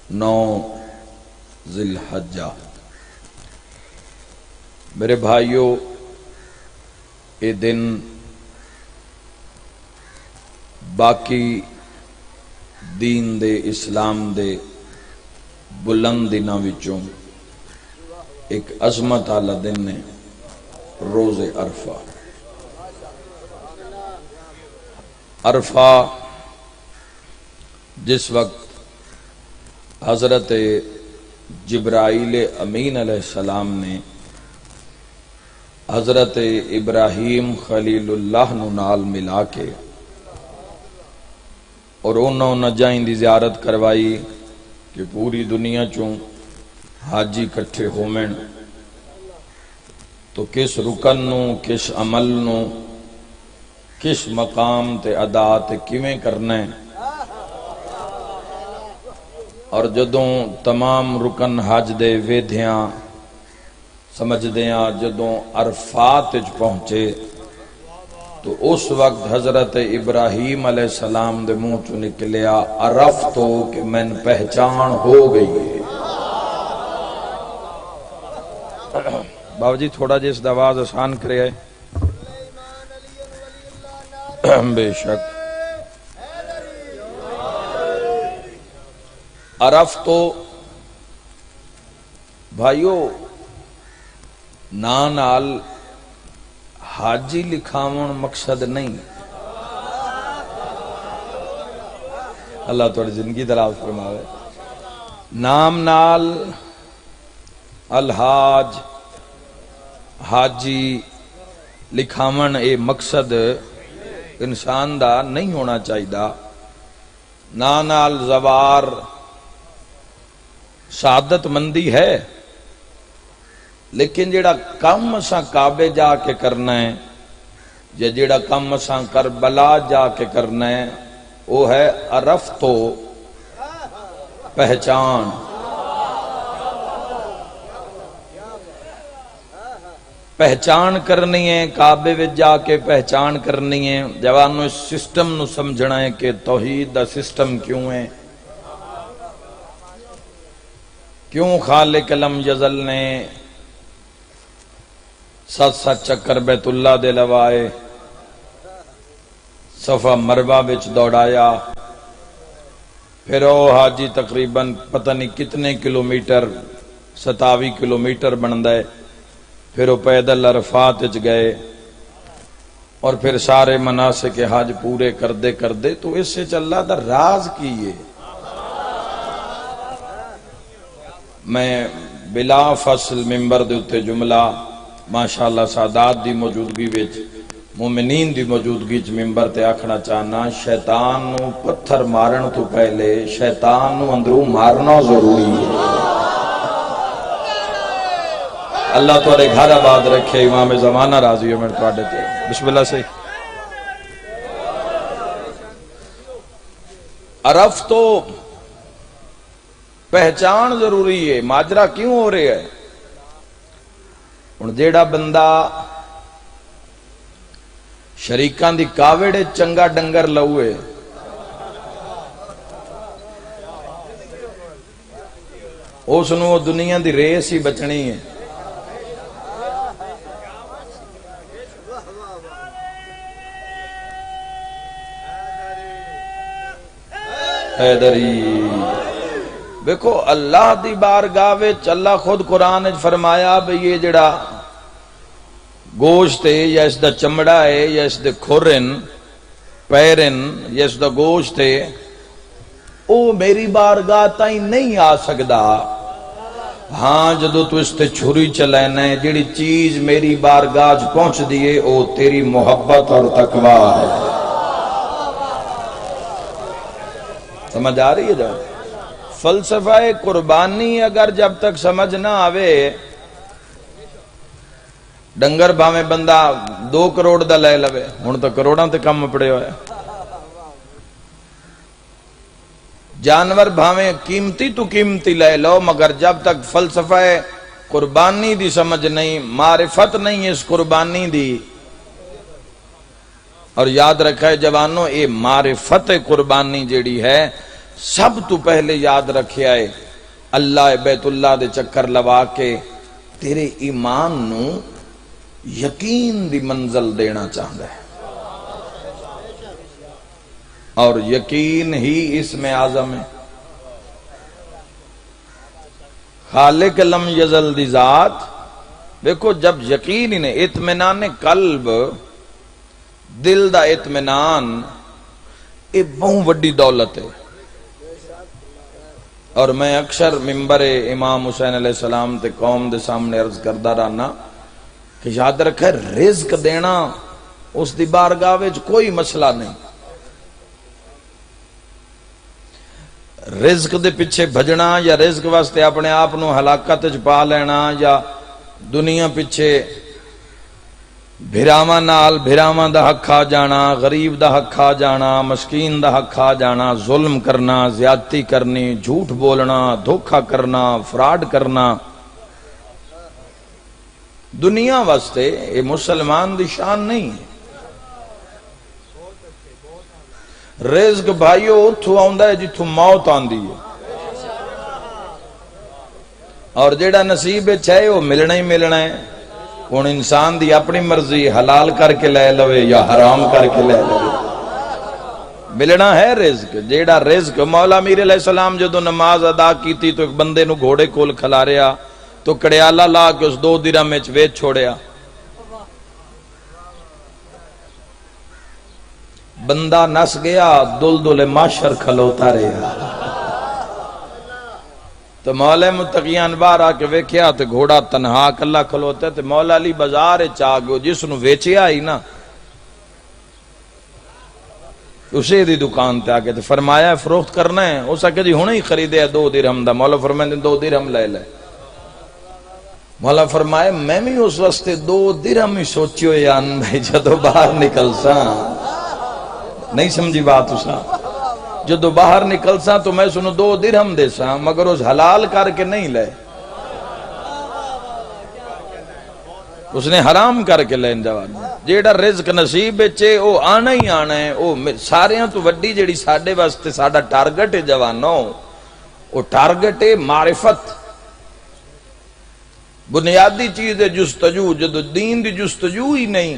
9 ذی الحجہ۔ میرے بھائیوں، یہ دن باقی دین دے اسلام دے بلند دنوں وچوں ایک عظمت والا دن ہے، روز عرفہ۔ عرفہ جس وقت حضرت جبرائیل امین علیہ السلام نے حضرت ابراہیم خلیل اللہ نو نال ملا کے اور انہوں نے جائیں دی زیارت کروائی کہ پوری دنیا چوں حاجی کٹھے ہومن تو کس رکن نو، کس عمل نو، کس مقام تے ادا تے کیویں کرنا ہے، اور جدوں تمام رکن حج دے ویدھیاں سمجھدیاں جدوں عرفات وچ پہنچے تو اس وقت حضرت ابراہیم علیہ السلام دے منہ چوں نکلیا عرفتو کہ میں پہچان ہو گئی ہے۔ بابا جی تھوڑا جی اس آواز آسان کرے ہے۔ بے شک عرفتو بھائیو نال حاجی لکھاون مقصد نہیں، اللہ تھوڑی زندگی دراز فرماوے۔ نام نال الحاج حاجی لکھاون اے مقصد انسان دا نہیں ہونا چاہیے۔ نال زوار سعادت مندی ہے، لیکن جیڑا کم اساں کعبے جا کے کرنا ہے یا جیڑا کم اساں کربلا جا کے کرنا ہے وہ ہے عرفتو پہچان۔ پہچان کرنی ہے، کعبے وچ جا کے پہچان کرنی ہے۔ جوانوں اس سسٹم نو سمجھنا ہے کہ توحید دا سسٹم کیوں ہے، کیوں خالق لم یزل نے 7 چکر بیت اللہ دے لوائے، صفا مروہ وچ دوڑایا، پھر وہ حاجی تقریباً پتہ نہیں کتنے کلومیٹر 27 کلومیٹر بندا ہے، پھر وہ پیدل عرفات وچ گئے اور پھر سارے مناسک حج پورے کردے کردے تو اس سے اللہ دا راز کی ہے۔ میں بلا فصل ممبر دے اتے جملہ ماشاءاللہ سادات دی موجودگی وچ مومنین دی موجودگی وچ ممبر تے آکھنا چاہنا، شیطان نو پتھر مارن تو پہلے شیطان نو اندروں مارنا ضروری ہے۔ اللہ تھوڑے گھر آباد رکھے، امام زمانہ راضی ہو میں تواڈے تے۔ بسم اللہ سے عرفتو پہچان ضروری ہے۔ ماجرا کیوں ہو رہے ہے؟ ہن جیڑا بندہ شریکاں دی کاوڑے چنگا ڈنگر لوے اس نو دنیا دی ریس ہی بچنی ہے۔ حیدری دیکھو اللہ دی بارگاہ وچ اللہ خود قرآن وچ فرمایا بھئی یہ جڑا گوشت ہے یا اس دا چمڑا ہے یا اس دے کھورن پیرن یا اس دا گوشت ہے او میری بارگاہ تائیں نہیں آ سکدا، ہاں جدو تو اس تے چھری چلینا ہے جڑی چیز میری بارگاہ پہنچ دیئے او تیری محبت اور تقوی ہے۔ سمجھ آ رہی ہے جا؟ فلسفہ قربانی اگر جب تک سمجھ نہ آوے، ڈنگر بھاویں بندہ 2 کروڑ دا لے لوے، ہن تو کروڑاں تے کم پڑے ہوئے، جانور بھاویں قیمتی تو قیمتی لے لو، مگر جب تک فلسفہ قربانی دی سمجھ نہیں، معرفت نہیں اس قربانی دی، اور یاد رکھا ہے جوانوں، یہ معرفت قربانی جیڑی ہے سب تو پہلے یاد رکھیا ہے اللہ بیت اللہ دے چکر لوا کے تیرے ایمان نو یقین دی منزل دینا چاہتا ہے، اور یقین ہی اسم اعظم ہے۔ خالق لم یزل دی ذات، دیکھو جب یقین ہی نے، اطمینان قلب، دل دا اطمینان، یہ بہت وڈی دولت ہے۔ اور میں اکثر ممبر امام حسین علیہ السلام تے قوم دے سامنے عرض کردا رہنا کہ یاد رکھے رزق دینا اس دی بارگاہ وچ کوئی مسئلہ نہیں، رزق دے پیچھے بھجنا یا رزق واسطے اپنے آپ نو ہلاکت وچ پا لینا یا دنیا پیچھے بھراواں نال بھراواں دا حق کھا جانا، غریب دا حق کھا جانا، مسکین دا حق کھا جانا، ظلم کرنا، زیادتی کرنی، جھوٹ بولنا، دھوکہ کرنا، فراڈ کرنا، دنیا واسطے یہ مسلمان دی شان نہیں ہے۔ رزق بھائیو اتھو آندا ہے جتھو موت آندی ہے، اور جیڑا نصیب ہے وہ ملنا ہی ملنا ہے۔ ہن انسان دی اپنی مرضی، حلال کر کے لے لوے یا حرام کر کے لے لوے، ملنا ہے رزق۔ جیڑا رزق مولا میر علیہ السلام جدو نماز ادا کیتی تو ایک بندے نو گھوڑے کول کھلاریا تو کڑیالا لا کے اس 2 درہم وچ ویچ چھوڑیا، بندہ نس گیا، دلدل معاشر کھلوتا رہا۔ تو مولا متقیان باہر آ کے ویکھیا تے گھوڑا تنہا کلا کھلوتا تے مولا علی بازار چا گئے، جس نو ویچیا ہی نا اسے دی دکان تے آ کے فرمایا فروخت کرنا ہے، اس آ کے جی ہونے ہی خریدے 2 درہم دا۔ مولا فرمائے 2 درہم لے لے۔ مولا فرمائے میں بھی اس واسطے 2 درہم ہی سوچیو یان بھائی جدو باہر نکل سا، نہیں سمجھی بات اسا، جدو باہر نکل سا تو میں سنو 2 درہم دے سا، مگر اس حلال کر کے نہیں لے، اس نے حرام کر کے لین جوان۔ جیڑا رزق نصیب چے او آنا ہی آنا ہے، او ساریاں تو وڈی جیڑی ساڈے واسطے ساڈا ٹارگٹ ہے جوانوں، او ٹارگٹ ہے معرفت، بنیادی چیز ہے جستجو۔ جدو دین دی جستجو ہی نہیں،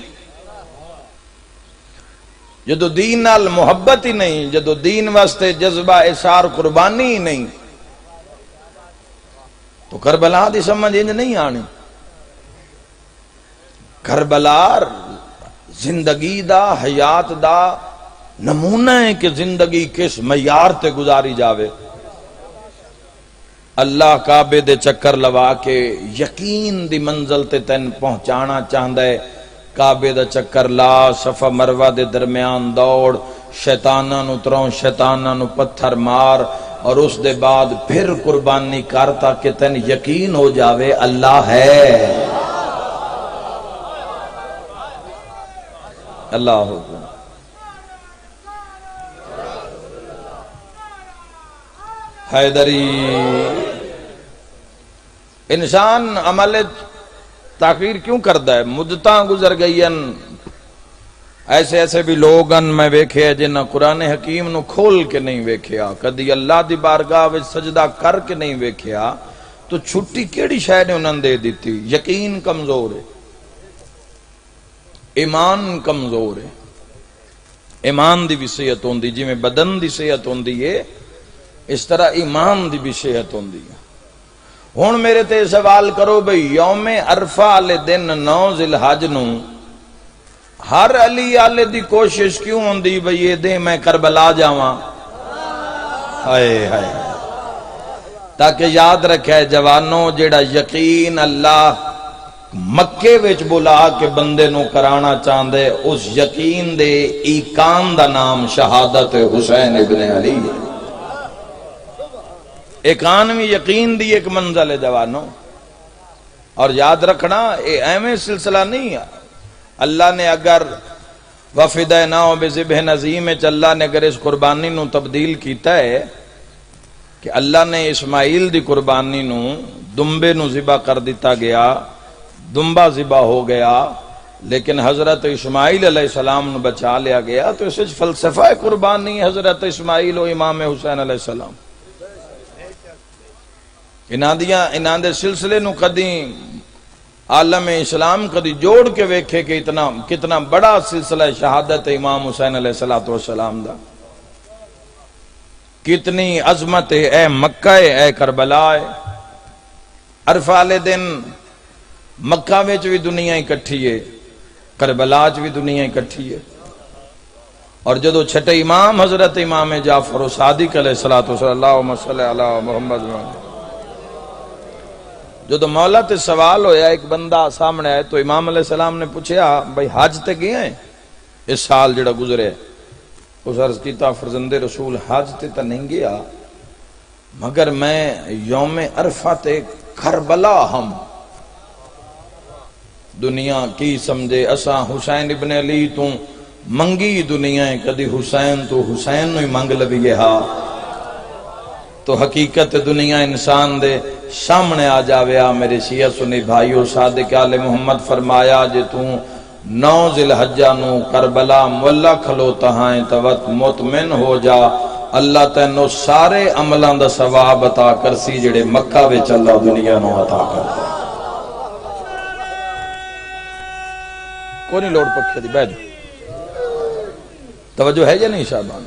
جدو دین نال محبت ہی نہیں، جدو دین واسطے جذبہ اثار قربانی ہی نہیں، تو کربلا دی سمجھ انج نہیں آنی۔ کربلا زندگی دا، حیات دا نمونہ ہے کہ زندگی کس معیار تے گزاری جاوے۔ اللہ کعبے دے چکر لوا کے یقین دی منزل تے تین پہنچانا چاہندا ہے۔ کعبے دا چکر لا، صفا مروہ دے درمیان دوڑ، شیطاناں نو تروں، شیطاناں نو پتھر مار، اور اس دے بعد پھر قربانی کر تاکہ تین یقین ہو جاوے اللہ ہے۔ اللہ حکم حیدری۔ انسان عمل تاخیر کیوں کرتا ہے؟ مدتاں گزر گئی ہیں، ایسے ایسے بھی لوگ ہیں میں ویکھے جنہ قرآن حکیم نو کھول کے نہیں ویکھیا، کدی اللہ دی بارگاہ وچ سجدہ کر کے نہیں ویکھیا، تو چھٹی کیڑی شے نے انہاں دے دیتی؟ یقین کمزور ہے، ایمان کمزور ہے۔ ایمان دی بھی صحت ہوندی، جی میں بدن دی صحت ہوندی ہے اس طرح ایمان دی بھی صحت ہوندی ہے۔ ہن میرے تے سوال کرو بھئی یوم عرفہ والے دن 9 ذی الحج نو ہر علی والے دی کوشش کیوں ہوندی بھئی یہ دے میں کربلا جاواں؟ ہائے ہائے، تاکہ یاد رکھے جوانوں جیڑا یقین اللہ مکے وچ بلا کے بندے نو کرانا چاہندے، اس یقین دے ایکان دا نام شہادت حسین ابن علی ہے۔ ایکانوی یقین دی ایک منزل ہے جوانوں، اور یاد رکھنا یہ ایویں سلسلہ نہیں ہے۔ اللہ نے اگر وفدیناہ بذبح عظیم اللہ نے اگر اس قربانی نو تبدیل کیتا ہے کہ اللہ نے اسماعیل دی قربانی نو دمبے نو ذبح کر دیتا گیا، دمبا ذبح ہو گیا، لیکن حضرت اسماعیل علیہ السلام نے بچا لیا گیا، تو اس فلسفہ قربانی حضرت اسماعیل و امام حسین علیہ السلام انہاں دے سلسلے نو کدی عالم اسلام کدی جوڑ کے ویکھے کہ کتنا بڑا سلسلہ شہادت امام حسین علیہ السلام دا، کتنی عظمت ہے، اے مکہ اے کربلا ہے۔ عرفہ والے دن مکہ وچ بھی دنیا اکٹھی ہے، کربلا وچ بھی دنیا اکٹھی ہے، اور جدو چھٹے امام حضرت امام جعفر صادق علیہ الصلوۃ والسلام، اللہم صلی علی محمد، جدو مولا تے سوال ہویا، ایک بندہ سامنے آئے تو امام علیہ السلام نے پوچھا بھائی حج تے گئے ہیں اس سال جڑا گزرے؟ اس عرض کیتا فرزند رسول حج تے تا نہیں گیا، مگر میں یوم عرفہ تے کربلا ہم دنیا کی سمجھے اساں حسین ابن علی تو منگی دنیا کدی حسین تو حسین نو ہی منگ لبی ہا، تو حقیقت دنیا انسان دے سامنے آ جاویا۔ میرے شیعہ سنی بھائیو، صادق آل محمد فرمایا جے تو 9 ذی الحجہ نو کربلا مولا کھلوتا ہیں توت مطمئن ہو جا، اللہ تینو سارے عملان دا ثواب عطا کرسی جڑے مکہ وچ اللہ دنیا نو عطا کرتا۔ کوئی نہیں لوڑ پکھے دی بیٹھ توجہ ہے یا نہیں شاہبان؟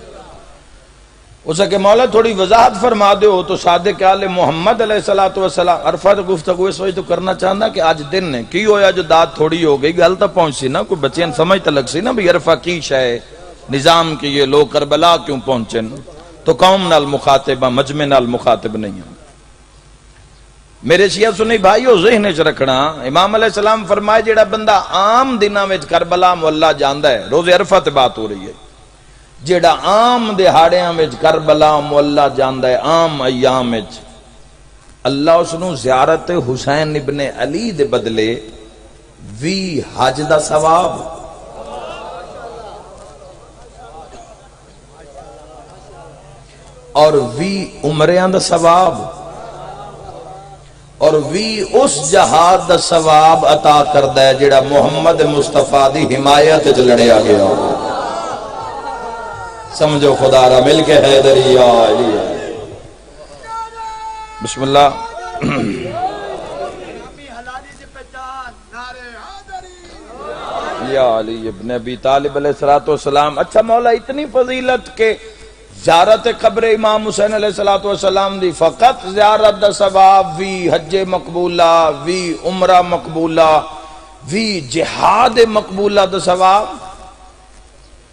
اسے کہ مولا تھوڑی وضاحت فرما دے ہو، تو صادق آل محمد علیہ السلام عرفہ گفتگو اس وجہ تو کرنا چاہنا کہ آج دن نے کی ہویا جو داد تھوڑی ہو گئی، گل تا پہنچ سی نا، کوئی بچین سمجھ تا لگ سی نا بھی عرفہ کی شے نظام کی، یہ لوگ کربلا کیوں پہنچے، تو قوم نال مخاطبہ مجمع نال مخاطب نہیں ہیں۔ میرے شیعہ سنی بھائیو ذہن وچ رکھنا، امام علیہ السلام فرمائے جیڑا بندہ عام دناں وچ کربلا مولا جاندا ہے، روز عرفہ تے بات ہو رہی ہے، جیڑا عام دہاڑیاں وچ کربلا مولا جاندا ہے عام ایام وچ، اللہ اس نو زیارت حسین ابن علی دے بدلے 20 حج دا ثواب اور 20 عمریاں دا ثواب اور 20 اس جہاد دا ثواب عطا کردا ہے جیڑا محمد مصطفیٰ دی حمایت وچ لڑیا گیا ہو۔ سمجھو خدا را مل کے حیدری یا علی، بسم اللہ۔ یا علی ابن ابی طالب علیہ السلام۔ اچھا مولا اتنی فضیلت کے زیارت قبر امام حسین علیہ السلام دی فقط زیارت دا ثواب 20 حج مقبولہ، 20 عمرہ مقبولہ، 20 جہاد مقبولہ دا ثواب۔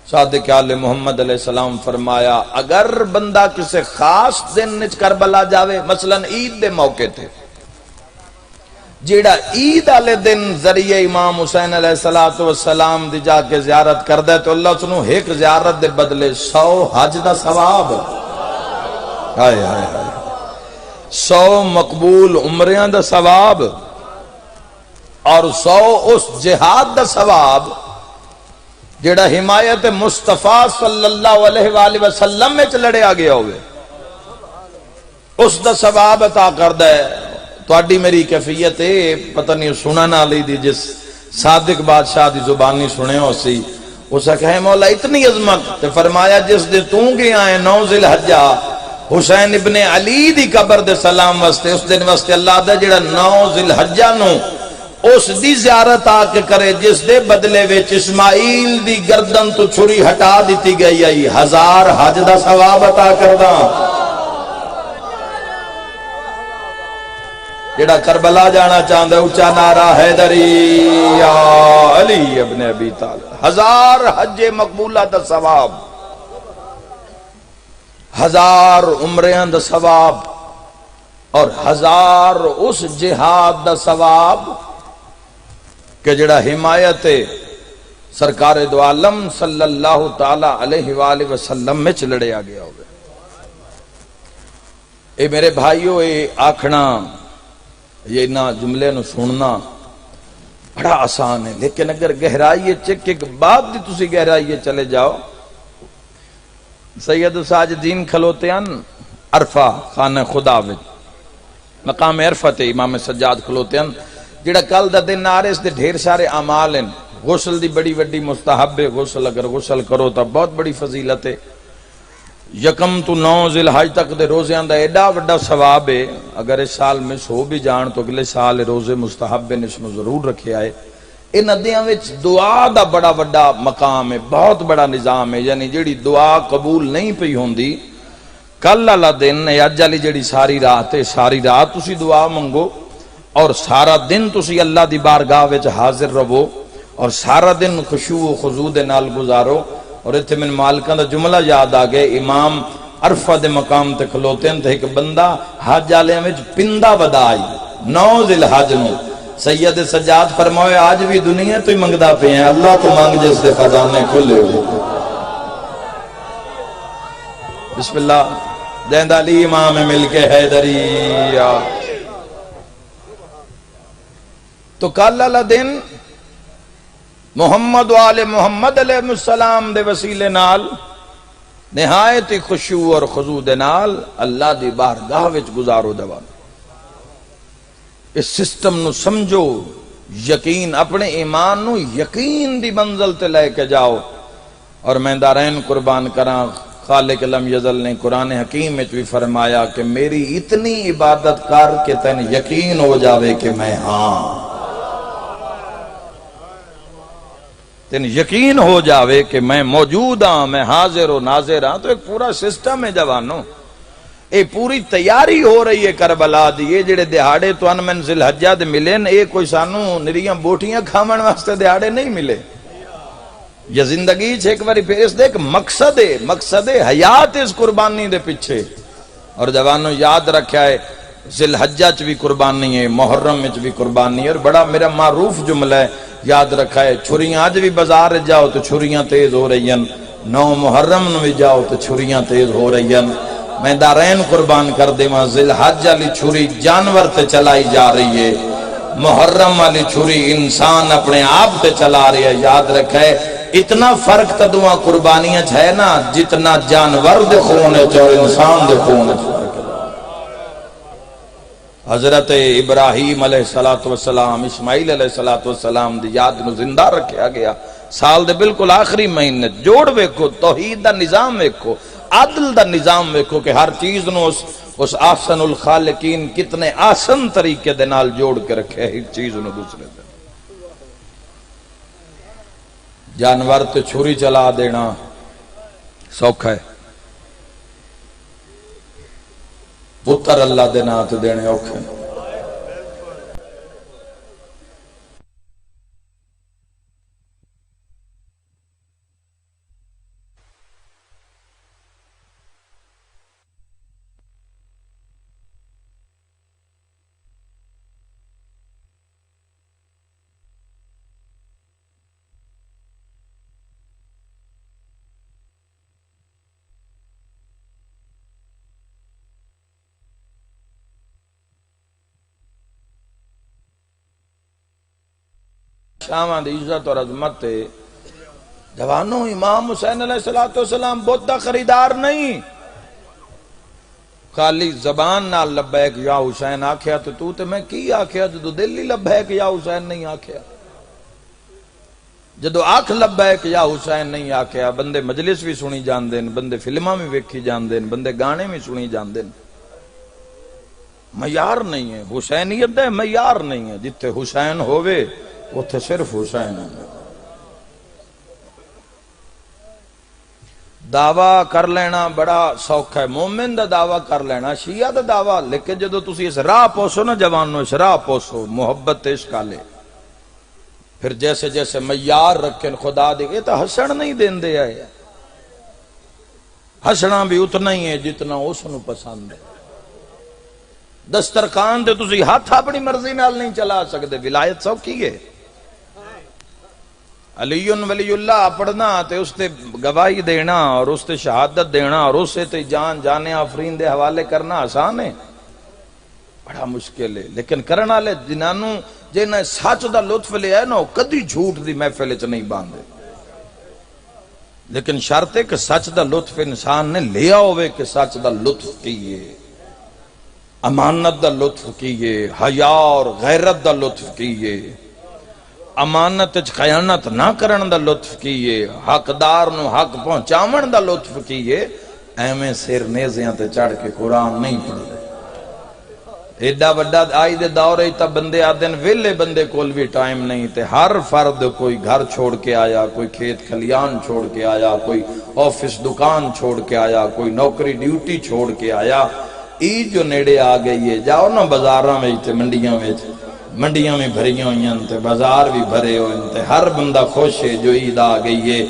صادق آل محمد علیہ السلام فرمایا اگر بندہ کسی خاص دن کربلا جاوے، مثلا عید دے موقع تے، جیڑا عید والے دن ذریعہ امام حسین علیہ السلام دی جا کے زیارت کردا ہے تو اللہ سنو ایک زیارت دے بدلے 100 حج دا ثواب، ہائے ہائے ہائے، 100 مقبول عمریاں دا ثواب اور 100 اس جہاد دا ثواب جیڑا حمایت مصطفیٰ صلی اللہ علیہ وآلہ وسلم میں لڑیا گیا ہوئے، اس دا ثواب عطا کردا ہے۔ تواڈی میری کیفیت ہے پتہ نہیں سنا نہ لی دی، جس صادق بادشاہ دی زبانی سنے ہو سی، اسے کہے مولا اتنی عظمت، تے فرمایا جس دے توں گیا ہے 9 ذی الحجہ حسین ابن علی دی قبر دے سلام واسطے، اس دن واسطے اللہ دا جڑا 9 ذی الحجہ نو اس دی زیارت آ کے کرے جس دے بدلے وچ اسماعیل دی گردن تو چھری ہٹا دیتی گئی آئی، 1000 حج دا ثواب عطا کردا۔ جڑا کربلا جانا چاہتا ہے اونچا نعرہ حیدری یا علی ابن ابی طالب، 1000 حج مقبولہ دا ثواب، 1000 عمریاں دا ثواب اور 1000 اس جہاد دا ثواب کہ جڑا حمایت سرکار دو عالم صلی اللہ تعالی علیہ وآلہ وسلم میں لڑیا گیا ہوگا۔ اے میرے بھائیو، اے آکھنا یہ نہ جملے نو سننا بڑا آسان ہے، لیکن اگر گہرائی چک ایک بات دی تسی گہرائی چلے جاؤ، سید ساجدین کھلوتے ہیں عرفہ خانہ خدا وچ، مقام عرفہ تے امام سجاد کھلوتے ہیں، جڑا کل دا دن آ رہے اس دے ڈھیر سارے اعمال ہیں، غسل دی بڑی وڈی مستحب ہے، غسل اگر غسل کرو تو بہت بڑی فضیلت ہے۔ یکم تو 9 ذی الحج تک دے روزیاں دا ایڈا وڈا ثواب ہے، اگر اس سال میں سو بھی جان تو اگلے سال روزے مستحب نے اس میں ضرور رکھے آئے۔ ان ندیاں وچ دعا دا بڑا وڈا مقام ہے، بہت بڑا نظام ہے، یعنی جیڑی دعا قبول نہیں پئی ہوندی کل والا دن اج والی جیڑی ساری رات ہے، ساری رات تسی دعا منگو اور سارا دن تسی اللہ دی بارگاہ وچ حاضر رہو اور سارا دن خشوع و خضوع دے نال گزارو۔ اور اتنے من مالکاں دا جملہ یاد آ گئے، امام عرفہ دے مقام تے کھلوتے ہیں تے ایک بندہ حج والیاں وچ پندا ودائی 9 ذی الحج نو سید سجاد فرمائے آج بھی دنیا تو ہی منگدا پے ہیں، اللہ تو مانگ جس دے خزانے کھلے ہوئے۔ بسم اللہ دیندا علی امام مل کے حیدری۔ تو کل والا دن محمد و آل محمد علیہ السلام دے وسیلے نال نہایت خشوع اور خضوع دے نال اللہ دی بارگاہ وچ گزارو دوان۔ اس سسٹم نو سمجھو، یقین اپنے ایمان نو یقین دی منزل تے لے کے جاؤ۔ اور میں دارین قربان کراں، خالق لم یزل نے قرآن حکیم میں بھی فرمایا کہ میری اتنی عبادت کر کہ تین یقین ہو جاوے کہ میں ہاں، تین یقین ہو جاوے کہ میں موجود ہاں، میں حاضر و ناظر ہاں۔ تو ایک پورا سسٹم ہے جوانوں، اے پوری تیاری ہو رہی ہے کربلا دی۔ یہ جڑے دہاڑے تو ان من ذی الحجہ دے ملے اے کوئی سانو نریاں بوٹیاں کھاون واسطے دہاڑے نہیں ملے۔ یہ زندگی ایک باری پھر اس دے ایک مقصد حیات اس قربانی دے پیچھے۔ اور جوانوں یاد رکھا ہے ذی الحجہ چ بھی قربانی ہے، محرم وچ بھی قربانی ہے۔ اور بڑا میرا معروف جملہ ہے، یاد رکھا ہے، چھریاں آج بھی بازار جاؤ تو چھریاں تیز ہو رہی ہیں، 9 محرم نو بھی جاؤ تو چھریاں تیز ہو رہی ہیں۔ میں دارین قربان کر دے وہاں ذی الحجہ والی چھری جانور تے چلائی جا رہی ہے، محرم والی چھری انسان اپنے آپ تے چلا رہی ہے۔ یاد رکھا ہے اتنا فرق تدوان قربانیاں ہے نا جتنا جانور دے خون ہے اور انسان دے خون ہے۔ حضرت ابراہیم علیہ السلام، اسماعیل علیہ السلام دی یاد نو زندہ رکھیا گیا سال دے بالکل آخری مہینے۔ جوڑ ویکھو، توحید دا نظام ویکھو، عدل دا نظام ویکھو کہ ہر چیز نو اس احسن الخالقین کتنے آسن طریقے دے نال جوڑ کے رکھے ہر چیز نو دوسرے دے۔ جانور تے چھری چلا دینا سوکھا ہے، پتر اللہ دے نات دینے اوکھے۔ شاماں دی عزت اور عظمت ہے۔ جوانوں امام حسین علیہ السلام بہت دا خریدار نہیں، خالی زبان نال لبیک یا حسین آکھیا تو تے میں کی آکھیا جدو دل ہی لبیک یا حسین نہیں آکھیا، جدو آکھ لبیک یا حسین نہیں آکھیا۔ بندے مجلس بھی سنی جان دین، بندے فلماں بھی ویکھی جان دین، بندے گانے بھی سنی جان دین، معیار نہیں ہے حسینیت دے، معیار نہیں ہے۔ جتھے حسین ہووے اتھے صرف حسین ہے۔ دعویٰ کر لینا بڑا سوکھا ہے، مومن دا دعویٰ کر لینا، شیعہ دا دعویٰ، لیکن جدو تسی اس راہ پوسو نا جوانوں، اس راہ پوسو محبت عشق والے، پھر جیسے جیسے معیار رکھیں خدا دے، یہ تو ہسن نہیں دین دے آئے، ہسنا بھی اتنا ہی ہے جتنا اس نو پسند ہے۔ دسترخوان تے تسی ہاتھ اپنی مرضی نال نہیں چلا سکتے، ولایت سوکھی ہے۔ علی ولی اللہ پڑھنا تے اس تے گواہی دینا اور اس تے شہادت دینا اور اس تے جان جانے آفرین دے حوالے کرنا آسان ہے؟ بڑا مشکل ہے۔ لیکن کرنا لے جنانوں جنہیں سچ دا لطف لے ہے نا کدی جھوٹ دی محفل چ نہیں باندھے، لیکن شرط ہے کہ سچ دا لطف انسان نے لیا ہوئے، کہ سچ دا لطف کیے، امانت دا لطف کیے، حیا اور غیرت دا لطف کیے، امانت وچ خیانت نہ کرن دا لطف کیے، حقدار نو حق پہنچاون دا لطف کیے، ایویں سر نیزیاں تے چڑھ کے قرآن نہیں پڑھدے۔ ایڈا وڈا آئی دے دور تا بندے آدن ویلے بندے کول بھی ٹائم نہیں تے ہر فرد کوئی گھر چھوڑ کے آیا، کوئی کھیت کھلیان چھوڑ کے آیا، کوئی آفس دکان چھوڑ کے آیا، کوئی نوکری ڈیوٹی چھوڑ کے آیا۔ عید جو نیڑے آ گئی ہے، جاؤ نا بازاراں میں تے منڈیاں میں بھریاں ہوئیں تے بازار بھی بھرے ہوئے تے ہر بندہ خوش ہے جو عید آ گئی ہے۔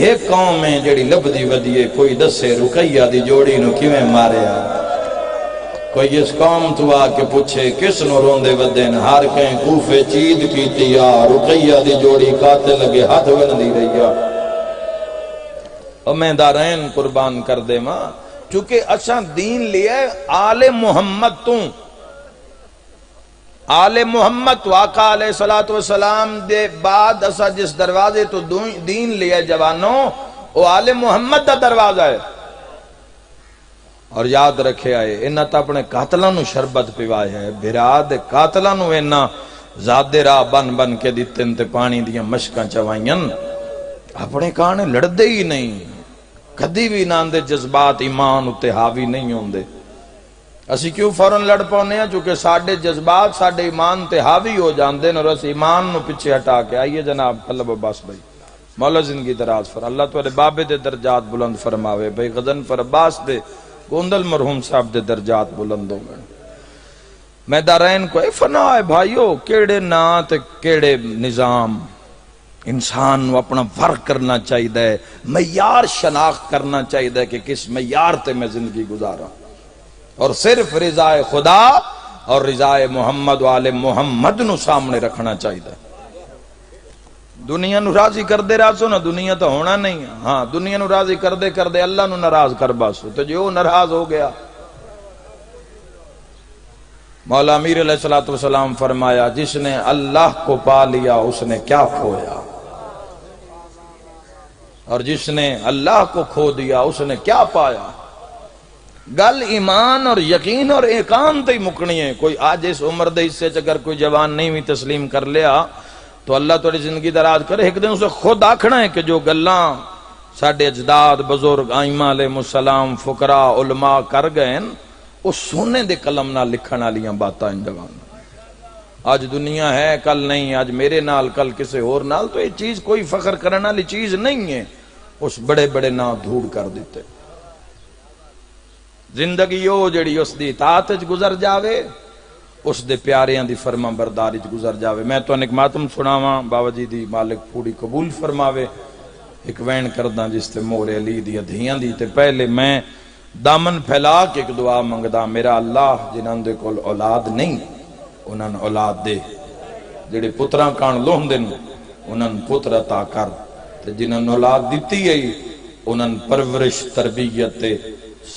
ایک قوم میں جڑی لبدی ودیے، کوئی دسے رقیہ دی جوڑی نو کیویں ماریا، کوئی اس قوم تو آ کے پوچھے کس نو روندے ودین، ہر کہیں کوفے چید کیتی یا رقیہ دی جوڑی قاتل لگے ہاتھ وندی رہیا۔ اور میں دارین قربان کر دے ماں، چونکہ اچھا دین لیا آل محمد تو آل محمد واقع علیہ السلام دے بعد اسا جس دروازے تو دین لیا جوانوں، وہ آل محمد دا دروازہ ہے۔ اور یاد رکھے آئے انہاں تا اپنے قاتلوں نو شربت پیوائے ہے، براد قاتلوں نو انہاں زادے راہ بن بن کے دیتن تے پانی دیاں مشکاں چوائیں، اپنے کانے لڑدے ہی نہیں، کدی بھی نان دے جذبات ایمان اتے حاوی نہیں ہوندے۔ اسی کیوں فوراں لڑ پاؤنے ہیں؟ چونکہ ساڑھے جذبات ساڑھے ایمان تے حاوی ہو جاندے اور اس ایمان نو پچھے ہٹا کے آئیے جناب طلب عباس بھائی، مولا زندگی دراز فر اللہ تو بابے دے درجات بلند فرماوے، بھائی غزن فر عباس دے گوندل مرحوم صاحب دے درجات بلند ہو گئے۔ میں دارین کو اے فنا ہے بھائیو، کیڑے نات کیڑے نظام، انسان نو اپنا فرق کرنا چاہیے، معیار شناخت کرنا چاہیے کہ کس معیار تے میں زندگی گزارا، اور صرف رضا خدا اور رضا محمد و آل محمد نو سامنے رکھنا چاہیے۔ دنیا نو راضی کر دے راسو نا، دنیا تو ہونا نہیں، ہاں دنیا نو راضی کر دے اللہ نو ناراض کر باسو تو جو ناراض ہو گیا۔ مولا امیر علیہ السلام فرمایا جس نے اللہ کو پا لیا اس نے کیا کھویا، اور جس نے اللہ کو کھو دیا اس نے کیا پایا۔ گل ایمان اور یقین اور ایقان تے مکنی ہے۔ کوئی آج اس عمر دے حصے اگر کوئی جوان نہیں بھی تسلیم کر لیا تو اللہ توڑی زندگی دراز کرے، ایک دن اسے خود آکھنا ہے کہ جو گلاں ساڑھے اجداد بزرگ آئمہ علیہ السلام فقراء علماء کر گئے اس سونے دے قلم نہ لکھنا لیاں باتاں ان جوان۔ آج دنیا ہے کل نہیں، آج میرے نال کل کسے اور نال، تو یہ چیز کوئی فخر کرنا لی چیز نہیں ہے۔ اس بڑے بڑے نا دھوڑ کر دیتے۔ زندگی یو جڑی اس دی اطاعت وچ گزر جاوے، اس دے پیاریاں دی فرما برداری وچ گزر جاوے۔ میں تو انک ماتم سناواں، بابا جی دی مالک پوری قبول فرماوے۔ ایک وین کرداں جس تے مورے علی دی دھیاں دی تے پہلے میں دامن پھیلا کے ایک دعا منگدا، میرا اللہ جنہاں دے کول اولاد نہیں انہاں نے اولاد دے، جڑے پتراں کان لوندن انہاں پتر عطا کر، تے جنہاں نے اولاد دتی ہے انہاں پرورش تربیت تے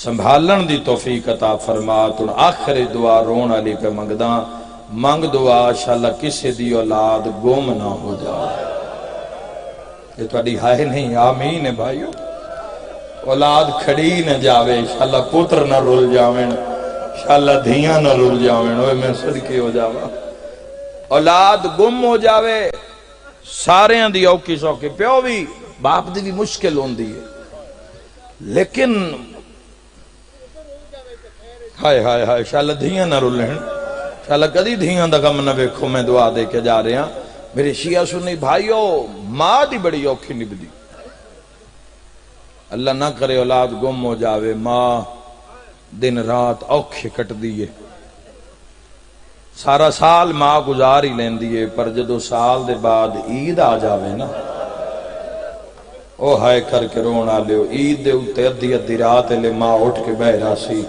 سنبھالن دی توفیق عطا فرما۔ تو آخر دعا رون علی پہ منگدا، منگ دعا انشاءاللہ کسی دی اولاد گم نہ ہو جائے۔ یہ تہاڈی ہائے نہیں آمین ہے بھائیو، اولاد کھڑی نہ جاوے، انشاءاللہ پتر نہ رول جاویں، انشاءاللہ دھیاں نہ رول جاویں، اوے میں صدقے ہو جاوا۔ اولاد گم ہو جاوے سارے دی اوکی سوکی، پیو بھی باپ دی بھی مشکل ہوندی ہے، لیکن ہائے ہائے ہائے انشاءاللہ دھیاں نہ رولیں، انشاءاللہ کدی دھیاں دا غم نہ ویکھو۔ میں دعا دے کے جا رہے ہیں میرے شیعہ سنی بھائیو، ماں دی بڑی اوکھی نبدی، اللہ نہ کرے اولاد گم ہو جاوے، ماں دن رات اوکھے کٹ دیئے، سارا سال ماں گزار ہی لین دیئے، پر جدو سال دے بعد عید آ جاوے نا، او ہائے کر کے رونا لیو۔ عید دے اتے ادھی ادھی رات لے ماں اٹھ کے بہ راسی،